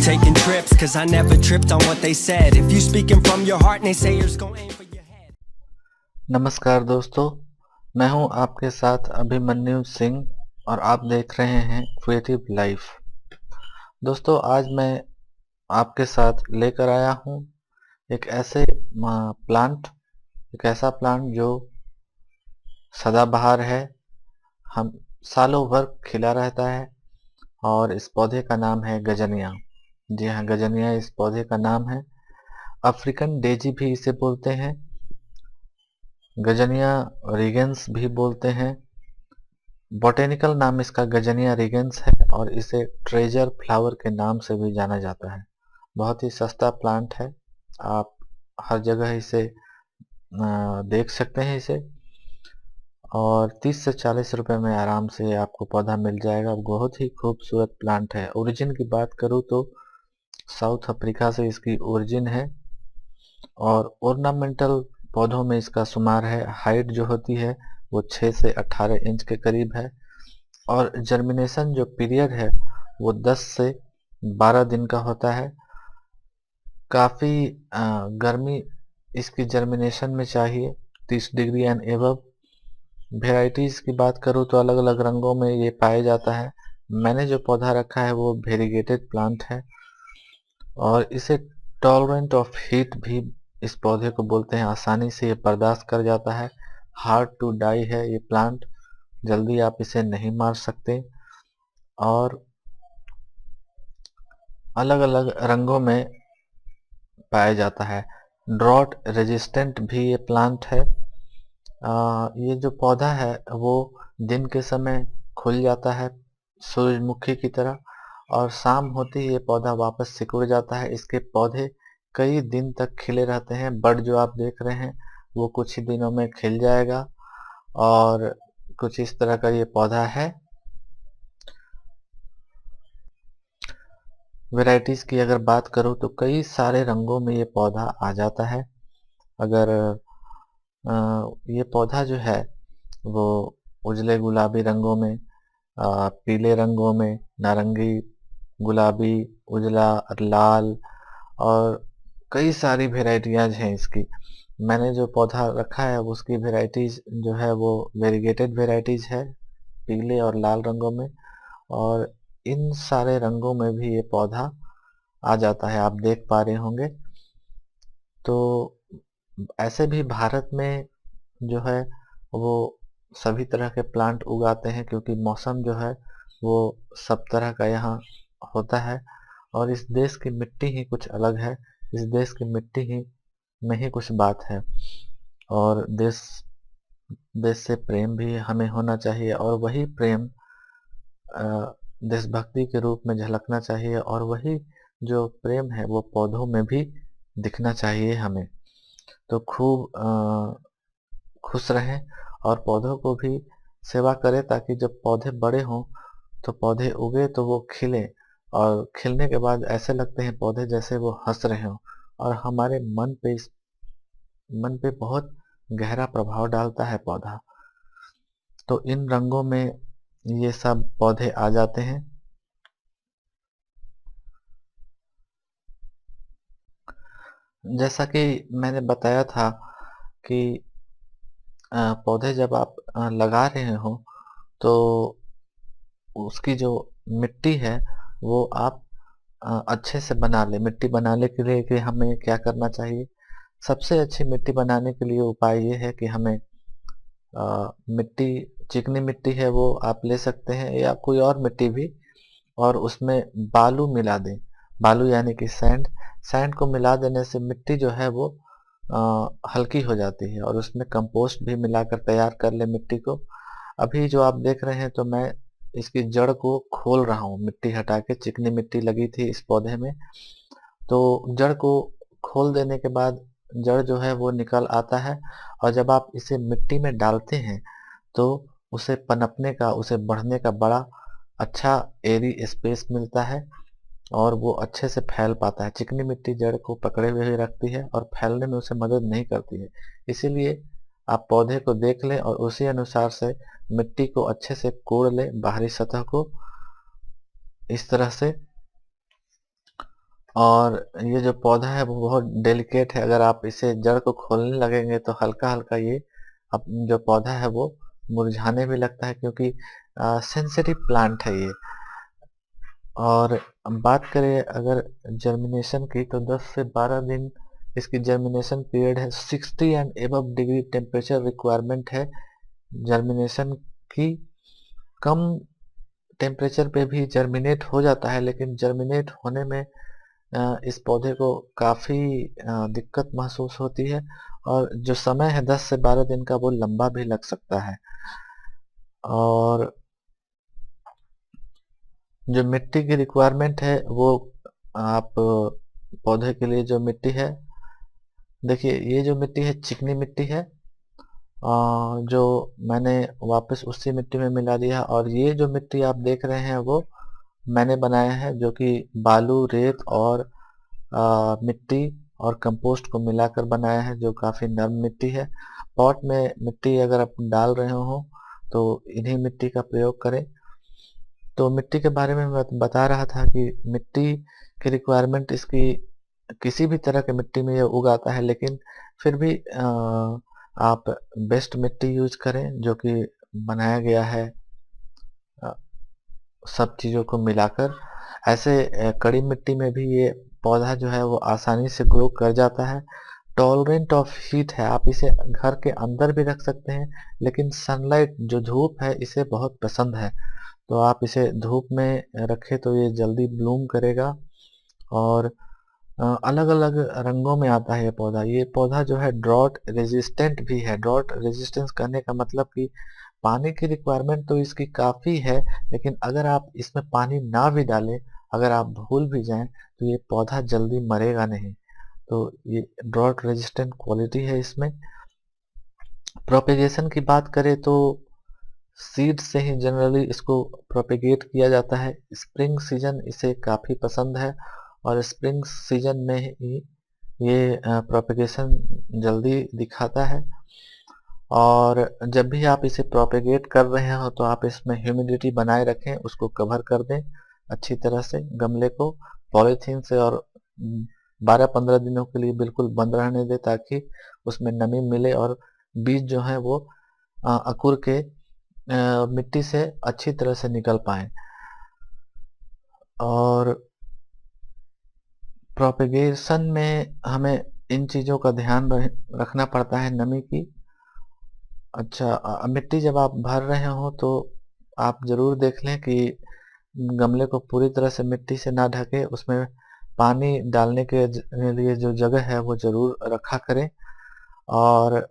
taking trips, cause I never tripped on what they said. If you speaking from your heart, naysayers gon' aim for your head. नमस्कार दोस्तों, मैं हूं आपके साथ अभिमन्यु सिंह और आप देख रहे हैं क्रिएटिव लाइफ। दोस्तों, आज मैं आपके साथ लेकर आया हूं एक ऐसा प्लांट जो सदाबहार है, हम सालों भर खिला रहता है और इस पौधे का नाम है गजनिया। जी हाँ, गजनिया इस पौधे का नाम है। अफ्रीकन डेजी भी इसे बोलते हैं, गजनिया रिगेंस भी बोलते हैं। बॉटेनिकल नाम इसका गजनिया रिगेंस है और इसे ट्रेजर फ्लावर के नाम से भी जाना जाता है। बहुत ही सस्ता प्लांट है, आप हर जगह इसे देख सकते हैं इसे, और 30 से 40 रुपए में आराम से आपको पौधा मिल जाएगा। बहुत ही खूबसूरत प्लांट है। ओरिजिन की बात करूँ तो साउथ अफ्रीका से इसकी ओरिजिन है और ऑर्नामेंटल पौधों में इसका शुमार है। हाइट जो होती है वो 6 से 18 इंच के करीब है और जर्मिनेशन जो पीरियड है वो 10 से 12 दिन का होता है। काफ़ी गर्मी इसकी जर्मिनेशन में चाहिए, 30 डिग्री एंड एबव। वेराइटीज़ की बात करूँ तो अलग अलग रंगों में ये पाया जाता है। मैंने जो पौधा रखा है वो वेरीगेटेड प्लांट है और इसे टॉलरेंट ऑफ हीट भी इस पौधे को बोलते हैं। आसानी से ये बर्दाश्त कर जाता है। हार्ड टू डाई है ये प्लांट, जल्दी आप इसे नहीं मार सकते और अलग अलग रंगों में पाया जाता है। ड्रॉट रेजिस्टेंट भी ये प्लांट है। ये जो पौधा है वो दिन के समय खुल जाता है सूरजमुखी की तरह और शाम होते ही ये पौधा वापस सिकुड़ जाता है। इसके पौधे कई दिन तक खिले रहते हैं। बड जो आप देख रहे हैं वो कुछ ही दिनों में खिल जाएगा और कुछ इस तरह का ये पौधा है। वैरायटीज की अगर बात करूं तो कई सारे रंगों में ये पौधा आ जाता है। अगर ये पौधा जो है वो उजले गुलाबी रंगों में, पीले रंगों में, नारंगी, गुलाबी, उजला, लाल और कई सारी वेराइटियाज हैं इसकी। मैंने जो पौधा रखा है उसकी वेराइटीज जो है वो वेरीगेटेड वेराइटीज है, पीले और लाल रंगों में, और इन सारे रंगों में भी ये पौधा आ जाता है, आप देख पा रहे होंगे। तो ऐसे भी भारत में जो है वो सभी तरह के प्लांट उगाते हैं क्योंकि मौसम जो है वो सब तरह का यहाँ होता है और इस देश की मिट्टी ही कुछ अलग है। इस देश की मिट्टी ही में ही कुछ बात है और देश देश से प्रेम भी हमें होना चाहिए और वही प्रेम देशभक्ति के रूप में झलकना चाहिए और वही जो प्रेम है वो पौधों में भी दिखना चाहिए हमें। तो खूब खुश रहें और पौधों को भी सेवा करें ताकि जब पौधे बड़े हों तो पौधे उगे तो वो खिलें और खिलने के बाद ऐसे लगते हैं पौधे जैसे वो हंस रहे हों और हमारे मन पे बहुत गहरा प्रभाव डालता है पौधा। तो इन रंगों में ये सब पौधे आ जाते हैं। जैसा कि मैंने बताया था कि पौधे जब आप लगा रहे हो तो उसकी जो मिट्टी है वो आप अच्छे से बना ले। मिट्टी बनाने के लिए कि हमें क्या करना चाहिए, सबसे अच्छी मिट्टी बनाने के लिए उपाय ये है कि हमें मिट्टी, चिकनी मिट्टी है वो आप ले सकते हैं या कोई और मिट्टी भी, और उसमें बालू मिला दें। बालू यानी कि सैंड को मिला देने से मिट्टी जो है वो हल्की हो जाती है और उसमें कंपोस्ट भी मिलाकर तैयार कर ले मिट्टी को। अभी जो आप देख रहे हैं तो मैं इसकी जड़ को खोल रहा हूँ, मिट्टी हटा के। चिकनी मिट्टी लगी थी इस पौधे में तो जड़ को खोल देने के बाद जड़ जो है वो निकल आता है और जब आप इसे मिट्टी में डालते हैं तो उसे पनपने का, उसे बढ़ने का बड़ा अच्छा एरी स्पेस मिलता है और वो अच्छे से फैल पाता है। चिकनी मिट्टी जड़ को पकड़े हुए रखती है और फैलने में उसे मदद नहीं करती है। इसीलिए आप पौधे को देख लें और उसी अनुसार से मिट्टी को अच्छे से कोड़ लें, बाहरी सतह को इस तरह से, और ये जो पौधा है वो बहुत डेलिकेट है। अगर आप इसे जड़ को खोलने लगेंगे तो हल्का-हल्का ये जो पौधा है वो मुरझाने भी लगता है, क्योंकि सेंसिटिव प्लांट है ये। और बात करें अगर जर्मिनेशन की, तो 10 से 12 दिन इसकी जर्मिनेशन पीरियड है। 60 and above degree temperature requirement है जर्मिनेशन की। कम टेम्परेचर पे भी जर्मिनेट हो जाता है, लेकिन जर्मिनेट होने में इस पौधे को काफ़ी दिक्कत महसूस होती है, और जो समय है 10 से 12 दिन का वो लंबा भी लग सकता है। और जो मिट्टी की रिक्वायरमेंट है वो आप पौधे के लिए जो मिट्टी है, देखिए ये जो मिट्टी है चिकनी मिट्टी है, जो मैंने वापस उसी मिट्टी में मिला दिया। और ये जो मिट्टी आप देख रहे हैं वो मैंने बनाया है, जो कि बालू, रेत और मिट्टी और कंपोस्ट को मिलाकर बनाया है, जो काफ़ी नरम मिट्टी है। पॉट में मिट्टी अगर आप डाल रहे हो तो इन्हीं मिट्टी का प्रयोग करें। तो मिट्टी के बारे में मैं बता रहा था कि मिट्टी की रिक्वायरमेंट इसकी किसी भी तरह की मिट्टी में ये उग आता है, लेकिन फिर भी आप बेस्ट मिट्टी यूज करें, जो कि बनाया गया है अ, सब चीज़ों को मिलाकर। ऐसे कड़ी मिट्टी में भी ये पौधा जो है वो आसानी से ग्रो कर जाता है। टॉलरेंट ऑफ हीट है, आप इसे घर के अंदर भी रख सकते हैं, लेकिन सनलाइट जो धूप है इसे बहुत पसंद है, तो आप इसे धूप में रखें तो ये जल्दी ब्लूम करेगा। और अलग-अलग रंगों में आता है ये पौधा। ये पौधा जो है ड्रॉट रेजिस्टेंट भी है। ड्रॉट रेजिस्टेंस कहने का मतलब कि पानी की रिक्वायरमेंट तो इसकी काफ़ी है, लेकिन अगर आप इसमें पानी ना भी डालें, अगर आप भूल भी जाएं, तो ये पौधा जल्दी मरेगा नहीं। तो ये ड्रॉट रेजिस्टेंट क्वालिटी है इसमें। प्रोपेगेशन की बात करें तो सीड से ही जनरली इसको प्रोपेगेट किया जाता है। स्प्रिंग सीजन इसे काफ़ी पसंद है, और स्प्रिंग सीजन में ही ये प्रोपेगेशन जल्दी दिखाता है। और जब भी आप इसे प्रोपेगेट कर रहे हो तो आप इसमें ह्यूमिडिटी बनाए रखें, उसको कवर कर दें अच्छी तरह से गमले को पॉलीथीन से, और 12-15 दिनों के लिए बिल्कुल बंद रहने दें, ताकि उसमें नमी मिले और बीज जो है वो अंकुर के मिट्टी से अच्छी तरह से निकल पाए। और प्रोपेगेशन में हमें इन चीज़ों का ध्यान रखना पड़ता है, नमी की। अच्छा, मिट्टी जब आप भर रहे हो तो आप ज़रूर देख लें कि गमले को पूरी तरह से मिट्टी से ना ढके, उसमें पानी डालने के लिए जो जगह है वो ज़रूर रखा करें। और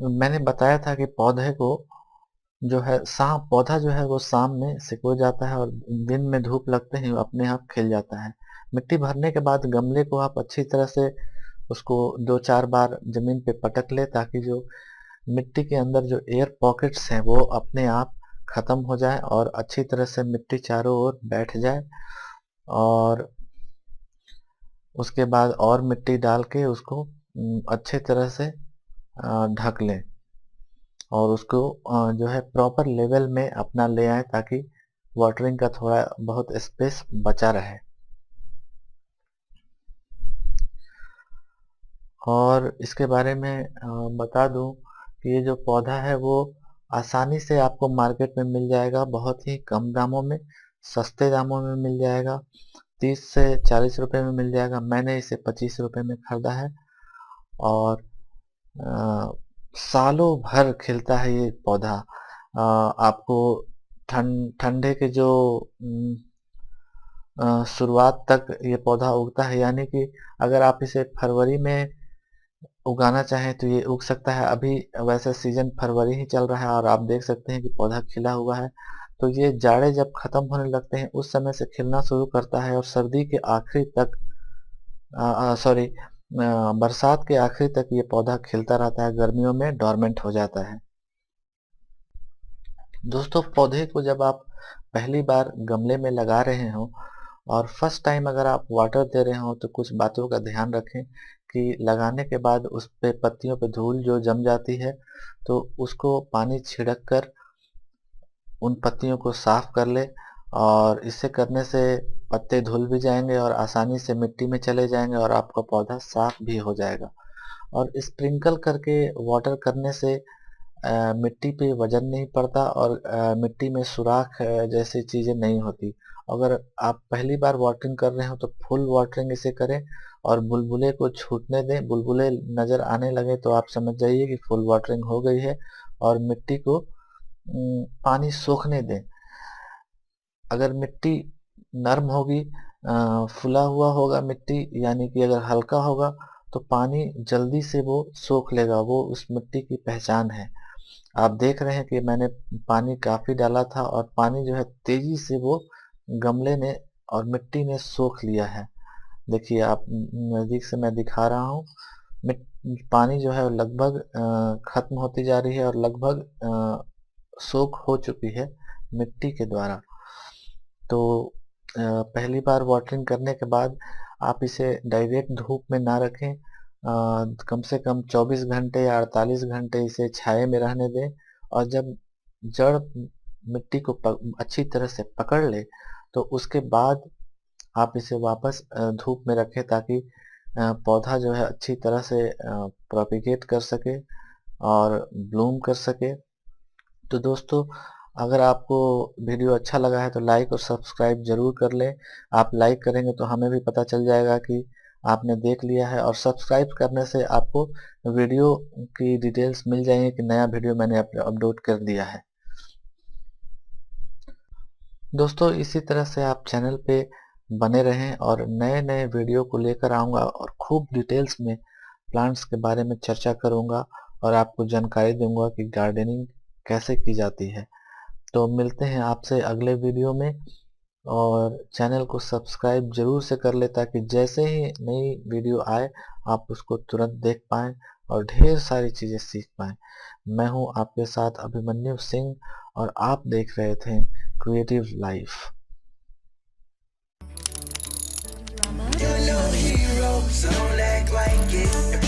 मैंने बताया था कि पौधे को जो है शाम पौधा जो है वो शाम में सिकुड़ जाता है, और दिन में धूप लगते ही वो अपने आप खिल जाता है। मिट्टी भरने के बाद गमले को आप अच्छी तरह से उसको 2-4 बार ज़मीन पे पटक लें, ताकि जो मिट्टी के अंदर जो एयर पॉकेट्स हैं वो अपने आप ख़त्म हो जाए और अच्छी तरह से मिट्टी चारों ओर बैठ जाए। और उसके बाद और मिट्टी डाल के उसको अच्छे तरह से ढक लें, और उसको जो है प्रॉपर लेवल में अपना ले आएँ, ताकि वाटरिंग का थोड़ा बहुत स्पेस बचा रहे। और इसके बारे में बता दूं कि ये जो पौधा है वो आसानी से आपको मार्केट में मिल जाएगा, बहुत ही कम दामों में, सस्ते दामों में मिल जाएगा। 30 से 40 रुपए में मिल जाएगा। मैंने इसे 25 रुपए में खरीदा है, और अ, सालों भर खिलता है ये पौधा। आपको ठंडे के जो शुरुआत तक ये पौधा उगता है, यानी कि अगर आप इसे फरवरी में उगाना चाहें तो ये उग सकता है। अभी वैसे सीजन फरवरी ही चल रहा है, और आप देख सकते हैं कि पौधा खिला हुआ है। तो ये जाड़े जब खत्म होने लगते हैं उस समय से खिलना शुरू करता है, और सर्दी के आखिरी तक सॉरी बरसात के आखिरी तक ये पौधा खिलता रहता है, गर्मियों में डोरमेंट हो जाता है। दोस्तों, पौधे को जब आप पहली बार गमले में लगा रहे हो और फर्स्ट टाइम अगर आप वाटर दे रहे हो, तो कुछ बातों का ध्यान रखें कि लगाने के बाद उस पे पत्तियों पे धूल जो जम जाती है, तो उसको पानी छिड़क कर उन पत्तियों को साफ कर ले। और इससे करने से पत्ते धुल भी जाएंगे और आसानी से मिट्टी में चले जाएंगे और आपका पौधा साफ भी हो जाएगा। और स्प्रिंकल करके वाटर करने से मिट्टी पे वजन नहीं पड़ता और मिट्टी में सुराख जैसी चीज़ें नहीं होती। अगर आप पहली बार वाटरिंग कर रहे हो तो फुल वाटरिंग इसे करें और बुलबुले को छूटने दें। बुलबुले नज़र आने लगे तो आप समझ जाइए कि फुल वाटरिंग हो गई है और मिट्टी को पानी सोखने दें। अगर मिट्टी नर्म होगी, फुला हुआ होगा मिट्टी, यानी कि अगर हल्का होगा तो पानी जल्दी से वो सोख लेगा, वो उस मिट्टी की पहचान है। आप देख रहे हैं कि मैंने पानी काफ़ी डाला था और पानी जो है तेज़ी से वो गमले ने और मिट्टी ने सोख लिया है। देखिए आप नज़दीक से मैं दिखा रहा हूँ, मिट पानी जो है लगभग ख़त्म होती जा रही है और लगभग सोख हो चुकी है मिट्टी के द्वारा। तो पहली बार वाटरिंग करने के बाद आप इसे डायरेक्ट धूप में ना रखें। कम से कम 24 घंटे या 48 घंटे इसे छाये में रहने दें और जब जड़ मिट्टी को अच्छी तरह से पकड़ ले तो उसके बाद आप इसे वापस धूप में रखें ताकि पौधा जो है अच्छी तरह से प्रोपिगेट कर सके और ब्लूम कर सके। तो दोस्तों, अगर आपको वीडियो अच्छा लगा है तो लाइक और सब्सक्राइब ज़रूर कर लें। आप लाइक करेंगे तो हमें भी पता चल जाएगा कि आपने देख लिया है और सब्सक्राइब करने से आपको वीडियो की डिटेल्स मिल जाएंगी कि नया वीडियो मैंने अपलोड कर दिया है। दोस्तों, इसी तरह से आप चैनल पे बने रहें और नए नए वीडियो को लेकर आऊँगा और खूब डिटेल्स में प्लांट्स के बारे में चर्चा करूँगा और आपको जानकारी दूंगा कि गार्डनिंग कैसे की जाती है। तो मिलते हैं आपसे अगले वीडियो में और चैनल को सब्सक्राइब जरूर से कर ले ताकि जैसे ही नई वीडियो आए आप उसको तुरंत देख पाएँ और ढेर सारी चीज़ें सीख पाएँ। मैं हूँ आपके साथ अभिमन्यु सिंह और आप देख रहे थे creative life. You're no hero, so don't act like it.